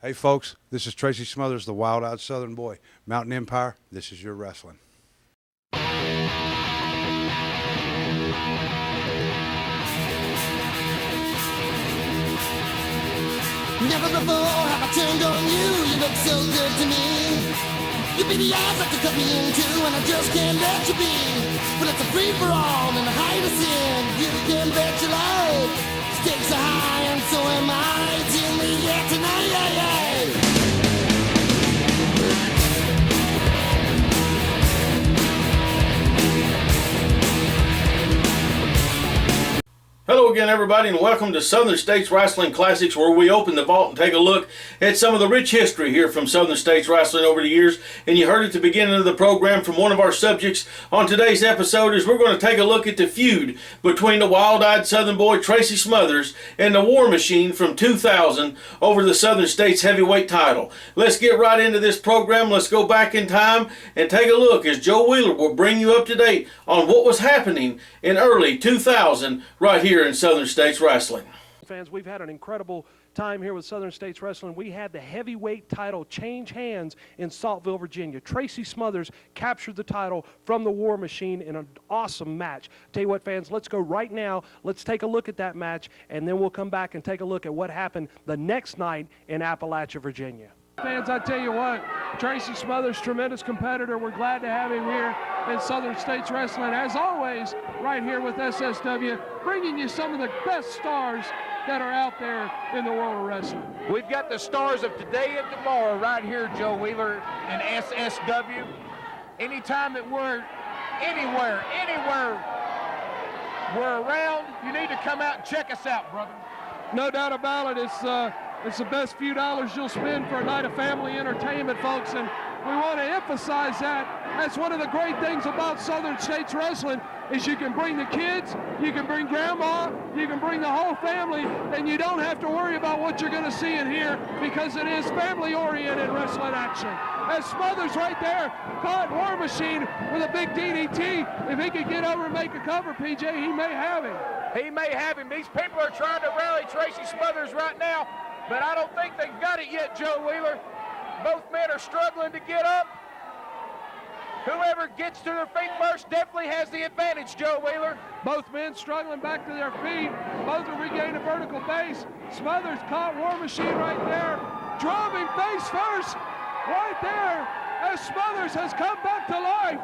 Hey folks, this is Tracy Smothers, the wild-eyed Southern boy. Mountain Empire, this is your wrestling. Never before have I turned on you, you look so good to me. You be the eyes that can cut me into, and I just can't let you be. Well, it's a free-for-all and a hide us in. You can bet your life. Stakes are high and so am I. Till me yet tonight, yeah, yeah. Hello again, everybody, and welcome to Southern States Wrestling Classics, where we open the vault and take a look at some of the rich history here from Southern States Wrestling over the years. And you heard at the beginning of the program from one of our subjects on today's episode is we're going to take a look at the feud between the wild-eyed Southern boy Tracy Smothers and the Warmachine from 2000 over the Southern States heavyweight title. Let's get right into this program. Let's go back in time and take a look as Joe Wheeler will bring you up to date on what was happening in early 2000 right here in Southern States Wrestling. Fans, we've had an incredible time here with Southern States Wrestling. We had the heavyweight title change hands in Saltville, Virginia. Tracy Smothers captured the title from the Warmachine in an awesome match. Tell you what, fans, let's go right now. Let's take a look at that match, and then we'll come back and take a look at what happened the next night in Appalachia, Virginia. Fans, I tell you what, Tracy Smothers, tremendous competitor. We're glad to have him here in Southern States Wrestling. As always, right here with SSW, bringing you some of the best stars that are out there in the world of wrestling. We've got the stars of today and tomorrow right here, Joe Wheeler and SSW. Anytime that we're anywhere we're around, you need to come out and check us out, brother. No doubt about it. It's the best few dollars you'll spend for a night of family entertainment, folks, and we want to emphasize that. That's one of the great things about Southern States Wrestling is you can bring the kids, you can bring grandma, you can bring the whole family, and you don't have to worry about what you're going to see in here because it is family-oriented wrestling action. As Smothers right there caught Warmachine with a big DDT. If he could get over and make a cover, PJ, he may have him. He may have him. These people are trying to rally Tracy Smothers right now, but I don't think they've got it yet, Joe Wheeler. Both men are struggling to get up. Whoever gets to their feet first definitely has the advantage, Joe Wheeler. Both men struggling back to their feet. Both are regaining vertical base. Smothers caught Warmachine right there. Drove him face first right there as Smothers has come back to life.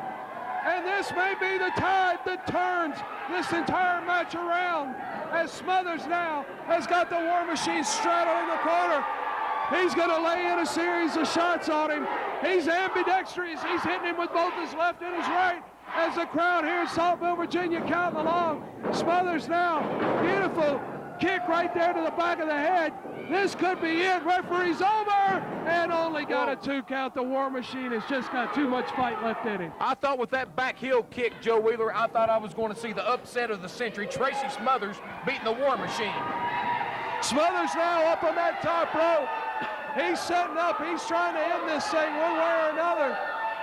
And this may be the tide that turns this entire match around as Smothers now has got the Warmachine straddling the corner. He's going to lay in a series of shots on him. He's ambidextrous. He's hitting him with both his left and his right as the crowd here in Saltville, Virginia counting along. Smothers now, beautiful kick right there to the back of the head. This could be it. Referee's over and only got a 2 count. The Warmachine has just got too much fight left in him. I thought with that back heel kick, Joe Wheeler, I thought I was going to see the upset of the century. Tracy Smothers beating the Warmachine. Smothers now up on that top rope. He's setting up. He's trying to end this thing one way or another.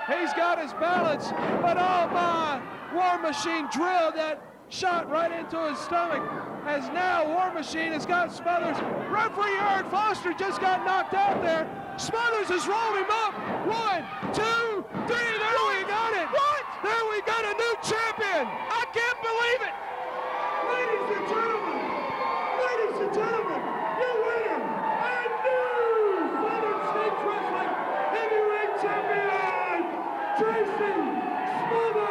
He's got his balance, but oh my, Warmachine drilled that shot right into his stomach. As now Warmachine has got Smothers. Referee Aaron Foster just got knocked out there. Smothers has rolled him up. 1, 2, 3. There we got it. What? There we got a new champion. I can't believe it. Ladies and gentlemen, your winner and new Southern States Wrestling Heavyweight Champion, Tracy Smothers.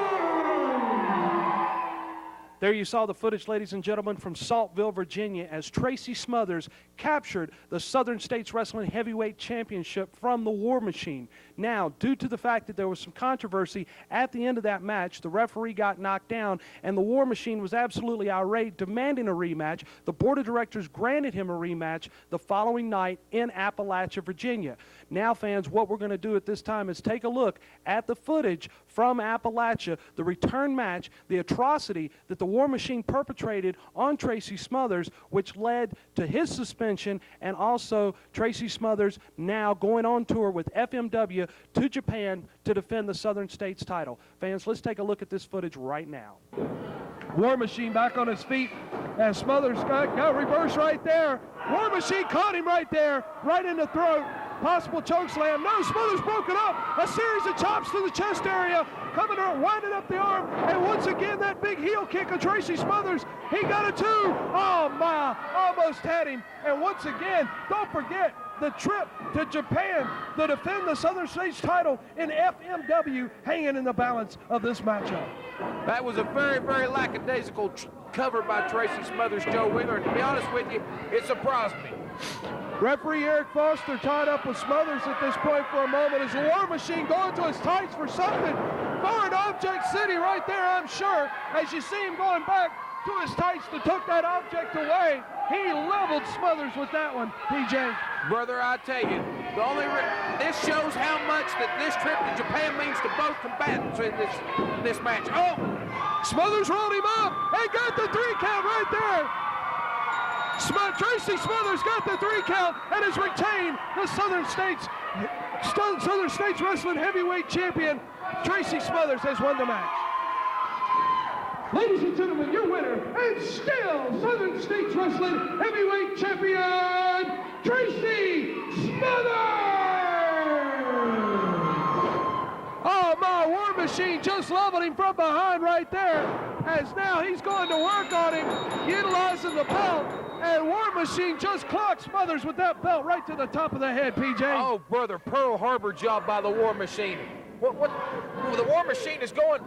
There you saw the footage, ladies and gentlemen, from Saltville, Virginia, as Tracy Smothers captured the Southern States Wrestling Heavyweight Championship from the Warmachine. Now, due to the fact that there was some controversy at the end of that match, the referee got knocked down, and the Warmachine was absolutely irate, demanding a rematch. The board of directors granted him a rematch the following night in Appalachia, Virginia. Now, fans, what we're going to do at this time is take a look at the footage from Appalachia, the return match, the atrocity that the Warmachine perpetrated on Tracy Smothers, which led to his suspension, and also Tracy Smothers now going on tour with FMW to Japan to defend the Southern States title. Fans, let's take a look at this footage right now. Warmachine back on his feet as Smothers got reverse right there. Warmachine caught him right there, right in the throat. Possible choke slam. No, Smothers broke it up. A series of chops to the chest area, coming around, winding up the arm, and once again that big heel kick of Tracy Smothers. He got a 2. Oh my, almost had him. And once again, don't forget the trip to Japan to defend the Southern States title in FMW hanging in the balance of this matchup. That was a very, very lackadaisical cover by Tracy Smothers, Joe Wheeler, and to be honest with you, it surprised me. Referee Eric Foster tied up with Smothers at this point for a moment as the Warmachine going to his tights for something. Foreign object city right there, I'm sure, as you see him going back to his tights to took that object away. He leveled Smothers with that one, PJ. Brother, I tell you, this shows how much that this trip to Japan means to both combatants in this match. Oh! Smothers rolled him up and got the 3 count right there. Tracy Smothers got the 3 count and has retained the Southern States Wrestling Heavyweight Champion. Tracy Smothers has won the match. Ladies and gentlemen, your winner and still Southern States Wrestling Heavyweight Champion, Tracy Smothers! Oh, my Warmachine just leveled him from behind right there, as now he's going to work on him, utilizing the belt, and Warmachine just clocked Smothers with that belt right to the top of the head, PJ. Oh, brother, Pearl Harbor job by the Warmachine. What the Warmachine is going...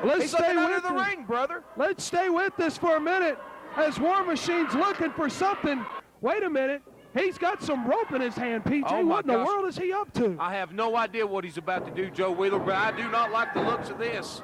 Let's stay under with the ring, brother. Let's stay with this for a minute as Warmachine's looking for something. Wait a minute. He's got some rope in his hand, PJ. Oh, what in the gosh. world is he up to? I have no idea what he's about to do, Joe Wheeler, but I do not like the looks of this.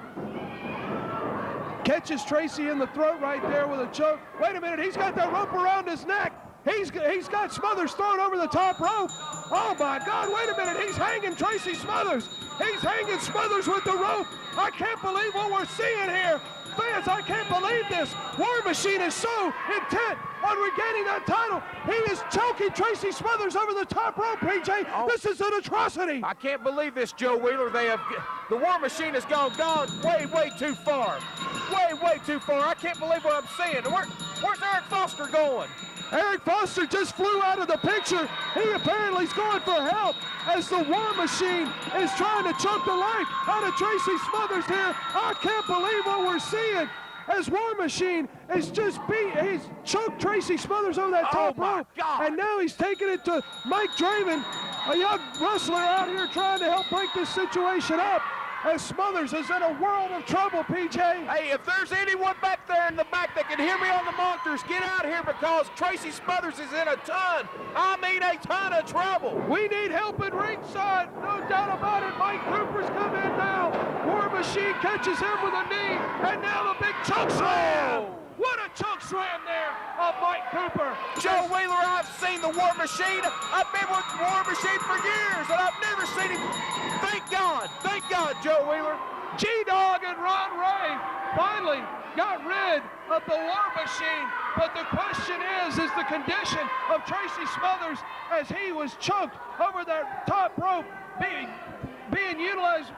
Catches Tracy in the throat right there with a choke. Wait a minute. He's got that rope around his neck. He's got Smothers thrown over the top rope. Oh, my God. Wait a minute. He's hanging Tracy Smothers. He's hanging Smothers with the rope. I can't believe what we're seeing here. Fans, I can't believe this. Warmachine is so intent on regaining that title. He is choking Tracy Smothers over the top rope, PJ. Oh. This is an atrocity. I can't believe this, Joe Wheeler. The Warmachine has gone way too far. Way too far. I can't believe what I'm seeing. Where's Eric Foster going? Eric Foster just flew out of the picture. He apparently is going for help as the Warmachine is trying to choke the life out of Tracy Smothers here. I can't believe what we're seeing as Warmachine is he's choked Tracy Smothers over that top rope. God. And now he's taking it to Mike Draven, a young wrestler out here trying to help break this situation up. As Smothers is in a world of trouble, PJ. Hey, if there's anyone back there in the back that can hear me on the monitors, get out here because Tracy Smothers is in a ton of trouble. We need help at ringside, no doubt about it. Mike Cooper's come in now. Warmachine catches him with a knee, and now the big choke slam. Oh. What a choke slam there of Mike Cooper. Joe Wheeler, I've seen the Warmachine. I've been with Warmachine for years, and I've never seen him. Thank God, Joe Wheeler. G-Dog and Ron Ray finally got rid of the Warmachine. But the question is the condition of Tracy Smothers as he was choked over that top rope being utilized.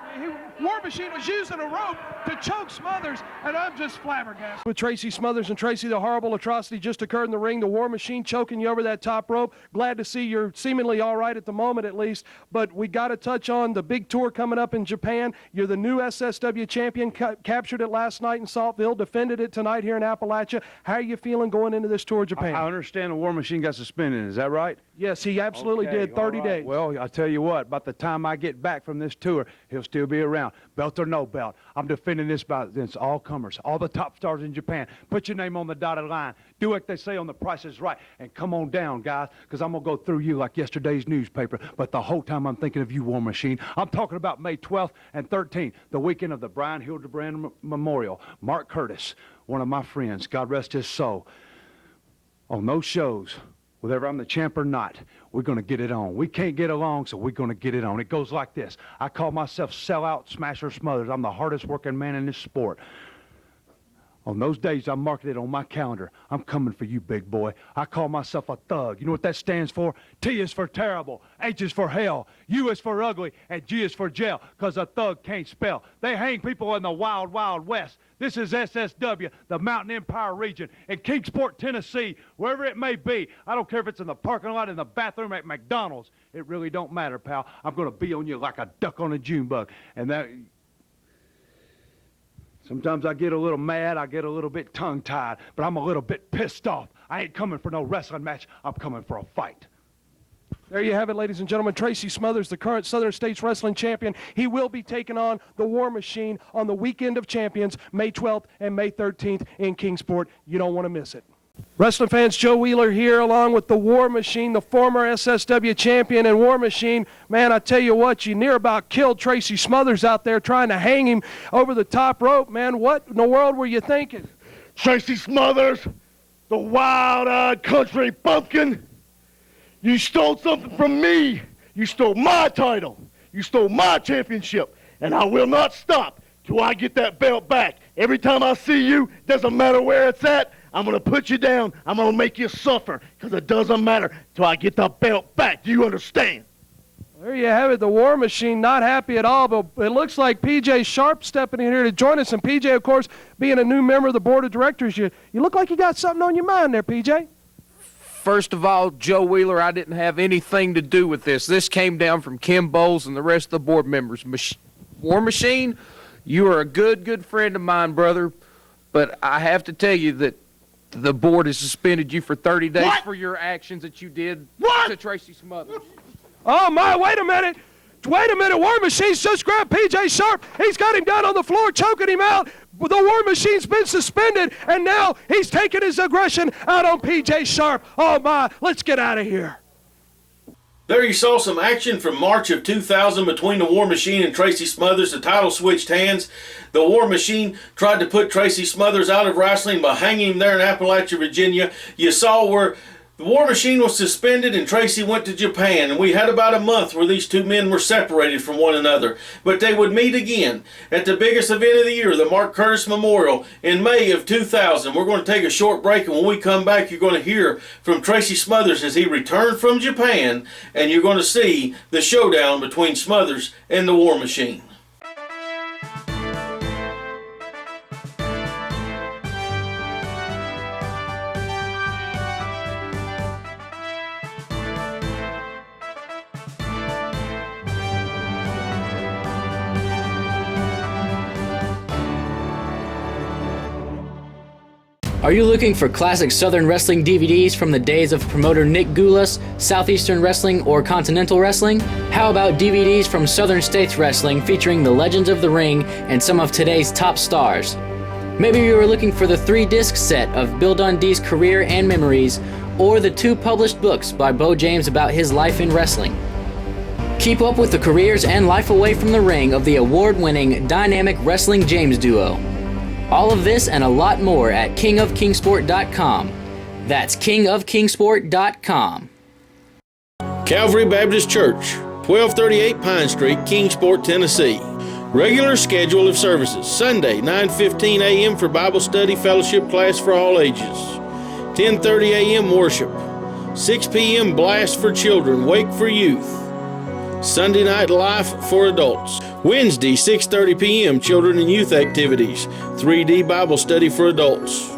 Warmachine was using a rope to choke Smothers, and I'm just flabbergasted. With Tracy Smothers and Tracy, the horrible atrocity just occurred in the ring. The Warmachine choking you over that top rope. Glad to see you're seemingly all right at the moment, at least. But we got to touch on the big tour coming up in Japan. You're the new SSW champion. Captured it last night in Saltville. Defended it tonight here in Appalachia. How are you feeling going into this tour of Japan? I understand the Warmachine got suspended. Is that right? Yes, he absolutely did. 30 days. Well, I tell you what, by the time I get back from this tour, he'll still be around. Belt or no belt. I'm defending this bout against all comers, all the top stars in Japan. Put your name on the dotted line. Do what they say on The Price is Right. And come on down, guys, because I'm going to go through you like yesterday's newspaper. But the whole time I'm thinking of you, Warmachine. I'm talking about May 12th and 13th, the weekend of the Brian Hildebrand Memorial. Mark Curtis, one of my friends, God rest his soul. On those shows, whether I'm the champ or not, we're going to get it on. We can't get along, so we're going to get it on. It goes like this. I call myself Sellout Smasher Smothers. I'm the hardest working man in this sport. On those days, I marked it on my calendar. I'm coming for you, big boy. I call myself a thug. You know what that stands for? T is for terrible, H is for hell, U is for ugly, and G is for jail, because a thug can't spell. They hang people in the wild, wild west. This is SSW, the Mountain Empire region, in Kingsport, Tennessee, wherever it may be. I don't care if it's in the parking lot, in the bathroom, at McDonald's. It really don't matter, pal. I'm going to be on you like a duck on a June bug. And that... Sometimes I get a little mad, I get a little bit tongue-tied, but I'm a little bit pissed off. I ain't coming for no wrestling match, I'm coming for a fight. There you have it, ladies and gentlemen. Tracy Smothers, the current Southern States Wrestling Champion. He will be taking on the Warmachine on the Weekend of Champions, May 12th and May 13th in Kingsport. You don't want to miss it. Wrestling fans, Joe Wheeler here along with the Warmachine, the former SSW champion and Warmachine. Man, I tell you what, you near about killed Tracy Smothers out there trying to hang him over the top rope, man. What in the world were you thinking? Tracy Smothers, the wild-eyed country bumpkin. You stole something from me. You stole my title. You stole my championship. And I will not stop till I get that belt back. Every time I see you, doesn't matter where it's at, I'm going to put you down. I'm going to make you suffer, because it doesn't matter till I get the belt back. Do you understand? There you have it, the Warmachine, not happy at all, but it looks like P.J. Sharp stepping in here to join us. And P.J., of course, being a new member of the board of directors, you look like you got something on your mind there, P.J. First of all, Joe Wheeler, I didn't have anything to do with this. This came down from Kim Bowles and the rest of the board members. Warmachine, you are a good friend of mine, brother, but I have to tell you that the board has suspended you for 30 days for your actions that you did to Tracy Smothers. Oh, my, wait a minute. Wait a minute, Warmachine's just grabbed P.J. Sharp. He's got him down on the floor, choking him out. The Warmachine's been suspended, and now he's taking his aggression out on P.J. Sharp. Oh, my, let's get out of here. There you saw some action from March of 2000 between the Warmachine and Tracy Smothers. The title switched hands. The Warmachine tried to put Tracy Smothers out of wrestling by hanging him there in Appalachia, Virginia. You saw where the Warmachine was suspended and Tracy went to Japan, and we had about a month where these two men were separated from one another. But they would meet again at the biggest event of the year, the Mark Curtis Memorial, in May of 2000. We're going to take a short break, and when we come back, you're going to hear from Tracy Smothers as he returned from Japan, and you're going to see the showdown between Smothers and the Warmachine. Are you looking for classic Southern Wrestling DVDs from the days of promoter Nick Gulas, Southeastern Wrestling, or Continental Wrestling? How about DVDs from Southern States Wrestling featuring the legends of the ring and some of today's top stars? Maybe you are looking for the 3-disc set of Bill Dundee's career and memories, or the 2 published books by Bo James about his life in wrestling. Keep up with the careers and life away from the ring of the award-winning Dynamic Wrestling James duo. All of this and a lot more at kingofkingsport.com. That's kingofkingsport.com. Calvary Baptist Church, 1238 Pine Street, Kingsport, Tennessee. Regular schedule of services: Sunday, 9:15 a.m. for Bible study fellowship class for all ages. 10:30 a.m. worship. 6 p.m. blast for children, wake for youth. Sunday night life for adults. Wednesday, 6:30 p.m. children and youth activities. 3D Bible study for adults.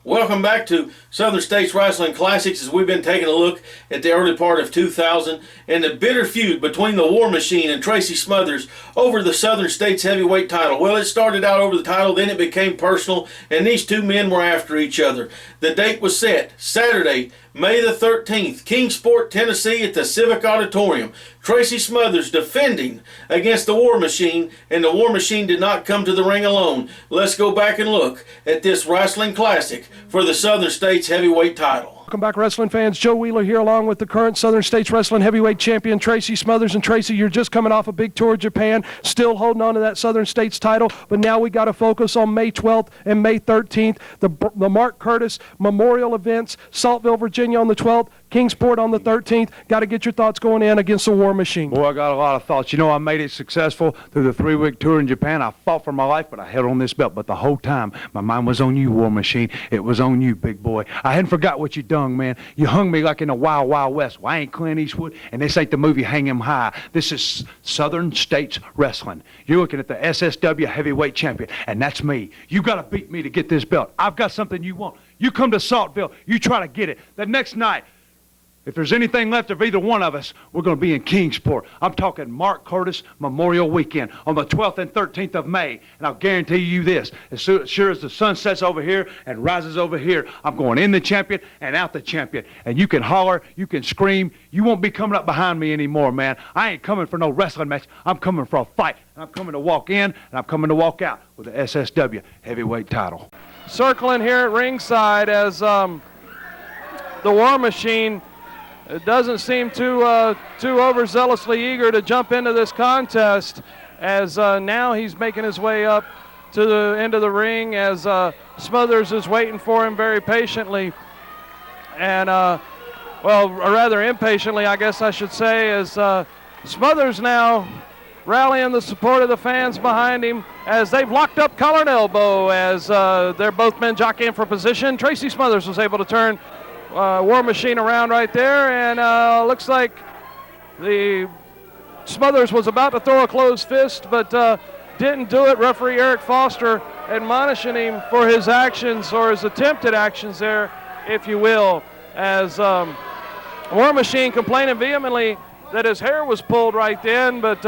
Welcome back to Southern States Wrestling Classics, as we've been taking a look at the early part of 2000 and the bitter feud between the Warmachine and Tracy Smothers over the Southern States Heavyweight title. Well, it started out over the title, then it became personal, and these two men were after each other. The date was set, Saturday, May the 13th, Kingsport, Tennessee at the Civic Auditorium. Tracy Smothers defending against the Warmachine, and the Warmachine did not come to the ring alone. Let's go back and look at this wrestling classic for the Southern States Heavyweight title. Welcome back, wrestling fans. Joe Wheeler here along with the current Southern States Wrestling Heavyweight Champion, Tracy Smothers. And Tracy, you're just coming off a big tour of Japan, still holding on to that Southern States title. But now we got to focus on May 12th and May 13th, the Mark Curtis Memorial events, Saltville, Virginia on the 12th, Kingsport on the 13th. Got to get your thoughts going in against the War Machine. Boy, I got a lot of thoughts. You know, I made it successful through the 3-week tour in Japan. I fought for my life, but I held on this belt. But the whole time, my mind was on you, War Machine. It was on you, big boy. I hadn't forgot what you done, man. You hung me like in the Wild Wild West. Well, I ain't Clint Eastwood, and this ain't the movie Hang 'Em High. This is Southern States Wrestling. You're looking at the SSW Heavyweight Champion, and that's me. You got to beat me to get this belt. I've got something you want. You come to Saltville. You try to get it. The next night, if there's anything left of either one of us, we're going to be in Kingsport. I'm talking Mark Curtis Memorial Weekend on the 12th and 13th of May. And I'll guarantee you this, as sure as the sun sets over here and rises over here, I'm going in the champion and out the champion. And you can holler, you can scream. You won't be coming up behind me anymore, man. I ain't coming for no wrestling match. I'm coming for a fight. And I'm coming to walk in, and I'm coming to walk out with the SSW Heavyweight title. Circling here at ringside as the War Machine doesn't seem too overzealously eager to jump into this contest, as now he's making his way up to the end of the ring as Smothers is waiting for him very patiently, and well, or rather impatiently, I guess I should say, as Smothers now rallying the support of the fans behind him as they've locked up collar and elbow as they're both men jockeying for position. Tracy Smothers was able to turn War Machine around right there, and looks like the Smothers was about to throw a closed fist, but didn't do it. Referee Eric Foster admonishing him for his actions, or his attempted actions there, if you will, as War Machine complaining vehemently that his hair was pulled right then, but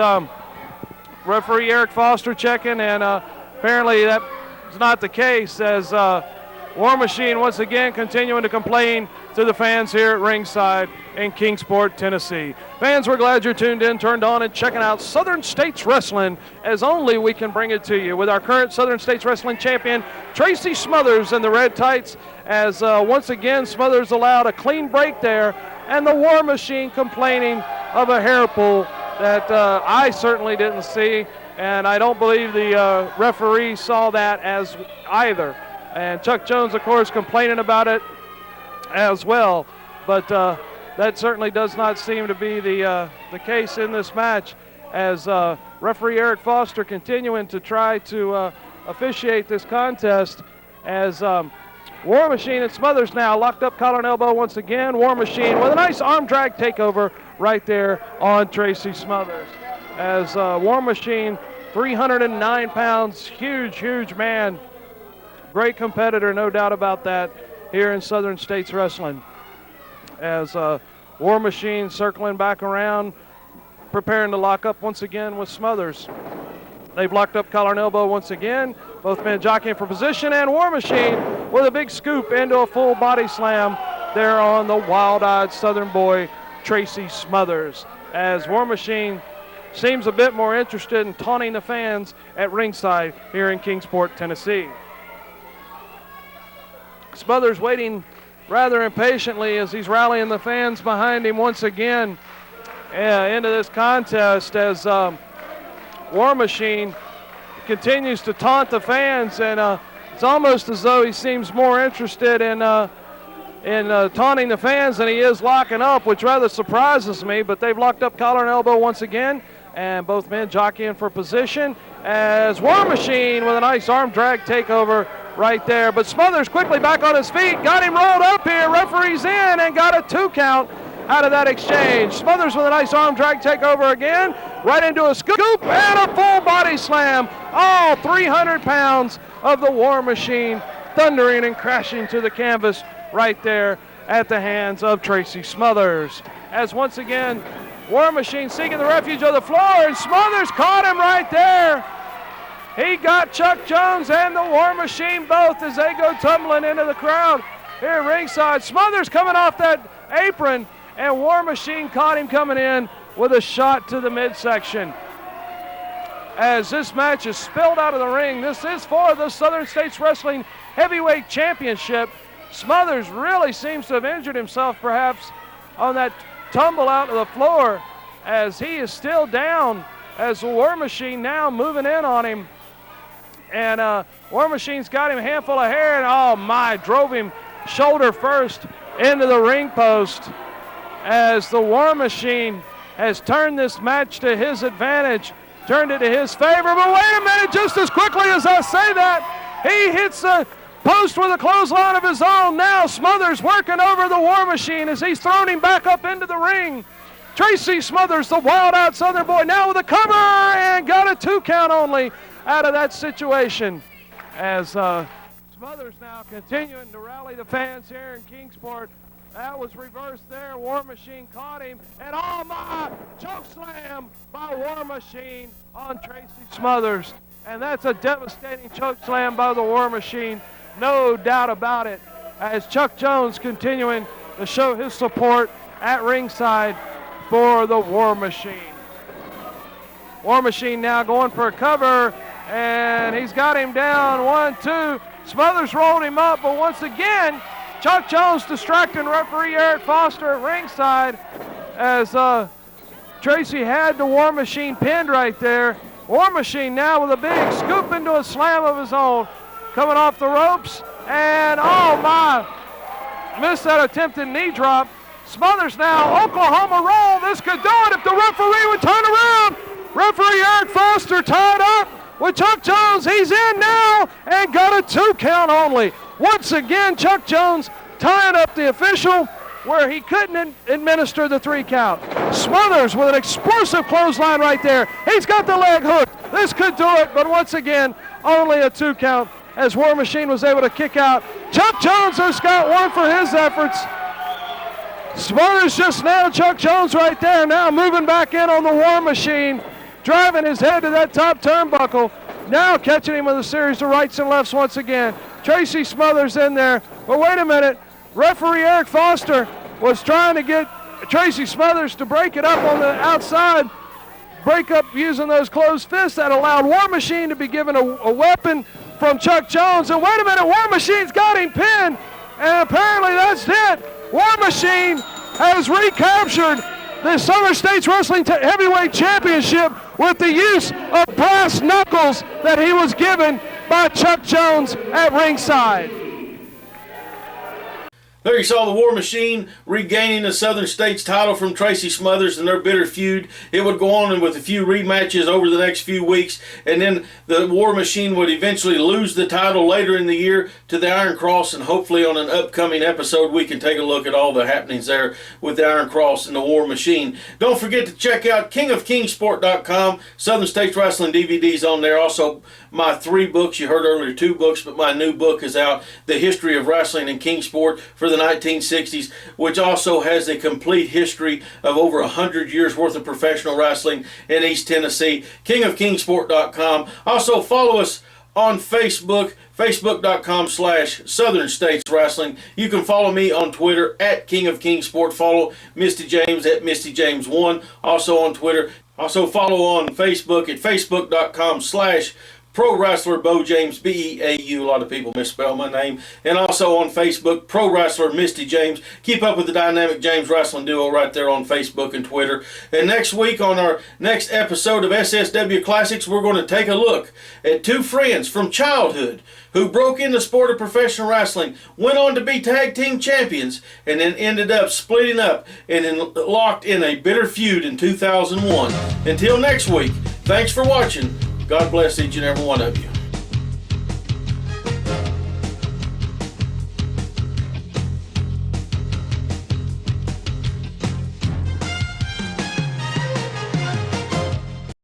referee Eric Foster checking, and apparently that's not the case, as War Machine once again continuing to complain to the fans here at ringside in Kingsport, Tennessee. Fans, we're glad you're tuned in, turned on, and checking out Southern States Wrestling as only we can bring it to you, with our current Southern States Wrestling champion, Tracy Smothers, in the red tights, as once again Smothers allowed a clean break there, and the War Machine complaining of a hair pull that I certainly didn't see, and I don't believe the referee saw that as either. And Chuck Jones, of course, complaining about it as well. But that certainly does not seem to be the case in this match, as referee Eric Foster continuing to try to officiate this contest, as War Machine and Smothers now locked up collar and elbow once again. War Machine with a nice arm drag takeover right there on Tracy Smothers, as War Machine, 309 pounds, huge man. Great competitor, no doubt about that, here in Southern States Wrestling. As War Machine circling back around, preparing to lock up once again with Smothers. They've locked up collar and elbow once again. Both men jockeying for position, and War Machine with a big scoop into a full body slam there on the wild-eyed Southern boy, Tracy Smothers. As War Machine seems a bit more interested in taunting the fans at ringside here in Kingsport, Tennessee. Smothers waiting rather impatiently as he's rallying the fans behind him once again into this contest, as War Machine continues to taunt the fans, and it's almost as though he seems more interested in taunting the fans than he is locking up, which rather surprises me. But they've locked up collar and elbow once again, and both men jockeying for position, as War Machine with a nice arm drag takeover right there. But Smothers quickly back on his feet, got him rolled up here, referee's in, and got a 2 count out of that exchange. Smothers with a nice arm drag takeover again, right into a scoop and a full body slam. All 300 pounds of the War Machine thundering and crashing to the canvas right there at the hands of Tracy Smothers. As once again, War Machine seeking the refuge of the floor, and Smothers caught him right there. He got Chuck Jones and the War Machine both as they go tumbling into the crowd here ringside. Smothers coming off that apron, and War Machine caught him coming in with a shot to the midsection. As this match is spilled out of the ring, this is for the Southern States Wrestling Heavyweight Championship Smothers really seems to have injured himself perhaps on that tumble out to the floor, as he is still down, as the Warmachine now moving in on him. And Warmachine's got him a handful of hair, and oh my, drove him shoulder first into the ring post, as the Warmachine has turned this match to his advantage, turned it to his favor. But wait a minute, just as quickly as I say that, he hits the post with a clothesline of his own. Now Smothers working over the Warmachine as he's thrown him back up into the ring. Tracy Smothers, the wild-eyed Southern boy, now with a cover, and got a 2 count only out of that situation, as Smothers now continuing to rally the fans here in Kingsport. That was reversed there. Warmachine caught him, and oh my, choke slam by Warmachine on Tracy Smothers. And that's a devastating choke slam by the Warmachine, no doubt about it, as Chuck Jones continuing to show his support at ringside for the Warmachine. Warmachine now going for a cover, and he's got him down, 1, 2. Smothers rolled him up, but once again, Chuck Jones distracting referee Eric Foster at ringside, as Tracy had the Warmachine pinned right there. Warmachine now with a big scoop into a slam of his own, coming off the ropes, and oh my, missed that attempted knee drop. Smothers now, Oklahoma roll. This could do it if the referee would turn around. Referee Eric Foster tied up with Chuck Jones. He's in now and got a 2 count only. Once again, Chuck Jones tying up the official where he couldn't administer the 3 count. Smothers with an explosive clothesline right there. He's got the leg hooked. This could do it, but once again, only a 2 count as Warmachine was able to kick out. Chuck Jones has got 1 for his efforts. Smothers just nailed Chuck Jones right there. Now moving back in on the Warmachine, driving his head to that top turnbuckle. Now catching him with a series of rights and lefts once again. Tracy Smothers in there. But wait a minute. Referee Eric Foster was trying to get Tracy Smothers to break it up on the outside. Break up using those closed fists. That allowed Warmachine to be given a weapon from Chuck Jones. And wait a minute, Warmachine's got him pinned. And apparently that's it. Warmachine has recaptured the Southern States Wrestling Heavyweight Championship with the use of brass knuckles that he was given by Chuck Jones at ringside. There you saw the Warmachine regaining the Southern States title from Tracy Smothers in their bitter feud. It would go on with a few rematches over the next few weeks, and then the Warmachine would eventually lose the title later in the year to the Iron Cross, and hopefully on an upcoming episode we can take a look at all the happenings there with the Iron Cross and the Warmachine. Don't forget to check out kingofkingsport.com. Southern States Wrestling DVDs on there. Also, my 3 books. You heard earlier 2 books, but my new book is out, The History of Wrestling in Kingsport for the 1960s, which also has a complete history of over 100 years worth of professional wrestling in East Tennessee. kingofkingsport.com. Also follow us on Facebook, facebook.com/Southern States Wrestling. You can follow me on Twitter at King of Kingsport. Follow Misty James at MistyJames1, also on Twitter. Also follow on Facebook at facebook.com/Pro Wrestler Bo James, B-E-A-U. A lot of people misspell my name. And also on Facebook, Pro Wrestler Misty James. Keep up with the Dynamic James Wrestling Duo right there on Facebook and Twitter. And next week on our next episode of SSW Classics, we're going to take a look at 2 friends from childhood who broke in the sport of professional wrestling, went on to be tag team champions, and then ended up splitting up and then locked in a bitter feud in 2001. Until next week, thanks for watching. God bless each and every one of you.